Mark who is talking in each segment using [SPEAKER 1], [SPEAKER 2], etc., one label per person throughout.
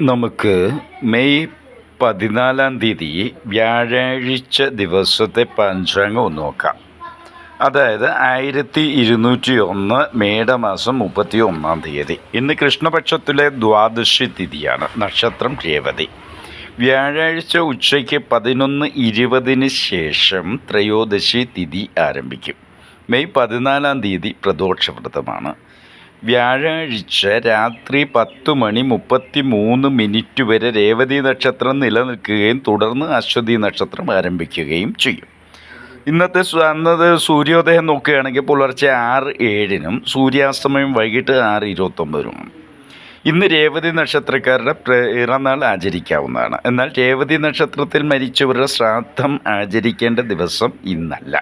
[SPEAKER 1] നമുക്ക് മെയ് 14-ാം തീയതി വ്യാഴാഴ്ച ദിവസത്തെ പഞ്ചാംഗം ഒന്ന് നോക്കാം. അതായത് 1201 മേടമാസം 31-ാം തീയതി. ഇന്ന് കൃഷ്ണപക്ഷത്തിലെ ദ്വാദശി തിഥിയാണ്. നക്ഷത്രം രേവതി. വ്യാഴാഴ്ച ഉച്ചയ്ക്ക് 11:20 ശേഷം ത്രയോദശി തിഥി ആരംഭിക്കും. മെയ് 14-ാം തീയതി പ്രദോഷവ്രതമാണ്. വ്യാഴാഴ്ച രാത്രി 10:33 വരെ രേവതി നക്ഷത്രം നിലനിൽക്കുകയും തുടർന്ന് അശ്വതി നക്ഷത്രം ആരംഭിക്കുകയും ചെയ്യും. അന്നത് സൂര്യോദയം നോക്കുകയാണെങ്കിൽ പുലർച്ചെ 6:07 സൂര്യാസ്തമയം വൈകിട്ട് 6:29. ഇന്ന് രേവതി നക്ഷത്രക്കാരുടെ പിറന്നാൾ ആചരിക്കാവുന്നതാണ്. എന്നാൽ രേവതി നക്ഷത്രത്തിൽ മരിച്ചവരുടെ ശ്രാദ്ധം ആചരിക്കേണ്ട ദിവസം ഇന്നല്ല.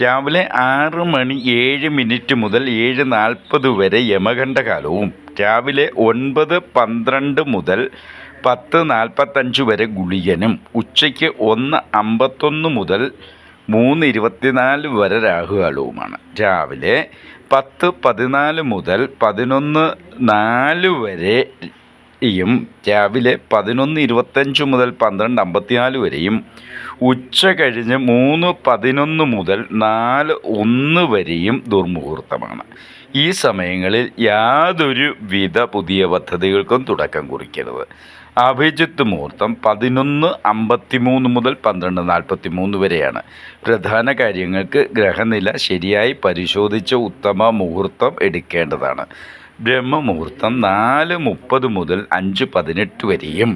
[SPEAKER 1] രാവിലെ 6:07 മുതൽ 7:40 വരെ യമകണ്ഠകാലവും രാവിലെ 9:12 മുതൽ 10:45 വരെ ഗുളികനും ഉച്ചയ്ക്ക് 1:51 മുതൽ 3:24 വരെ രാഹുകാലവുമാണ്. രാവിലെ 10:14 മുതൽ 11:04 വരെയും രാവിലെ 11:25 മുതൽ 12:54 വരെയും ഉച്ച കഴിഞ്ഞ് 3:11 മുതൽ 4:01 വരെയും ദുർമുഹൂർത്തമാണ്. ഈ സമയങ്ങളിൽ യാതൊരു വിധ പുതിയ പദ്ധതികൾക്കും തുടക്കം കുറിക്കരുത്. അഭിജിത്ത് മുഹൂർത്തം 11:53 മുതൽ 12:43 വരെയാണ്. പ്രധാന കാര്യങ്ങൾക്ക് ഗ്രഹനില ശരിയായി പരിശോധിച്ച് ഉത്തമ മുഹൂർത്തം എടുക്കേണ്ടതാണ്. ബ്രഹ്മമുഹൂർത്തം 4:30 മുതൽ 5:18 വരെയും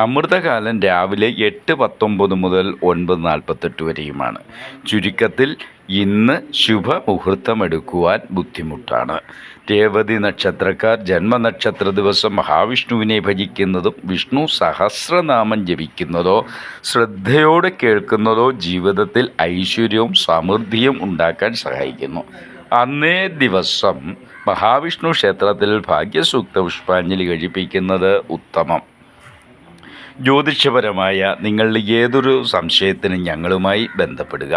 [SPEAKER 1] അമൃതകാലം രാവിലെ 8:19 മുതൽ 9:48 വരെയുമാണ്. ചുരുക്കത്തിൽ ഇന്ന് ശുഭമുഹൂർത്തമെടുക്കുവാൻ ബുദ്ധിമുട്ടാണ്. രേവതി നക്ഷത്രക്കാർ ജന്മനക്ഷത്ര ദിവസം മഹാവിഷ്ണുവിനെ ഭജിക്കുന്നതും വിഷ്ണു സഹസ്രനാമം ജപിക്കുന്നതോ ശ്രദ്ധയോടെ കേൾക്കുന്നതോ ജീവിതത്തിൽ ഐശ്വര്യവും സമൃദ്ധിയും ഉണ്ടാക്കാൻ സഹായിക്കുന്നു. അന്നേ ദിവസം മഹാവിഷ്ണു ക്ഷേത്രത്തിൽ ഭാഗ്യസൂക്ത പുഷ്പാഞ്ജലി കഴിപ്പിക്കുന്നത് ഉത്തമം. ജ്യോതിഷപരമായ നിങ്ങളുടെ ഏതൊരു സംശയത്തിനും ഞങ്ങളുമായി ബന്ധപ്പെടുക.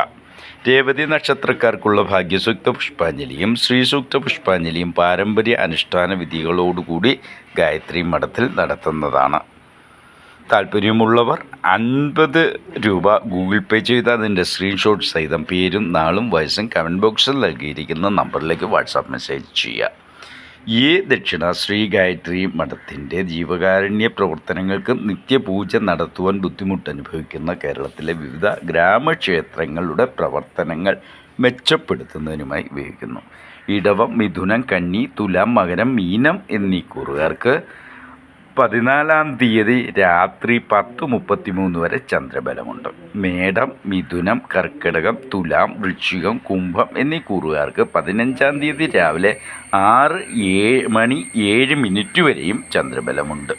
[SPEAKER 1] രേവതി നക്ഷത്രക്കാർക്കുള്ള ഭാഗ്യസൂക്ത പുഷ്പാഞ്ജലിയും ശ്രീസൂക്ത പുഷ്പാഞ്ജലിയും പാരമ്പര്യ അനുഷ്ഠാന വിധികളോടുകൂടി ഗായത്രി മഠത്തിൽ നടത്തുന്നതാണ്. താല്പര്യമുള്ളവർ 50 രൂപ ഗൂഗിൾ പേ ചെയ്ത് അതിൻ്റെ സ്ക്രീൻഷോട്ട് സഹിതം പേരും നാളും വയസ്സും കമൻറ്റ് ബോക്സിൽ നൽകിയിരിക്കുന്ന നമ്പറിലേക്ക് വാട്സാപ്പ് മെസ്സേജ് ചെയ്യുക. ഈ ദക്ഷിണ ശ്രീ ഗായത്രി മഠത്തിൻ്റെ ജീവകാരുണ്യ പ്രവർത്തനങ്ങൾക്ക് നിത്യപൂജ നടത്തുവാൻ ബുദ്ധിമുട്ടനുഭവിക്കുന്ന കേരളത്തിലെ വിവിധ ഗ്രാമക്ഷേത്രങ്ങളുടെ പ്രവർത്തനങ്ങൾ മെച്ചപ്പെടുത്തുന്നതിനുമായി ഉപയോഗിക്കുന്നു. ഇടവം, മിഥുനം, കന്നി, തുലാം, മകരം, മീനം എന്നീ കൂറുകാർക്ക് 14-ാം തീയതി രാത്രി 10:33 വരെ ചന്ദ്രബലമുണ്ട്. മേടം, മിഥുനം, കർക്കിടകം, തുലാം, വൃശ്ചികം, കുംഭം എന്നീ കൂറുകാർക്ക് 15-ാം തീയതി രാവിലെ 6:07 വരെയും ചന്ദ്രബലമുണ്ട്.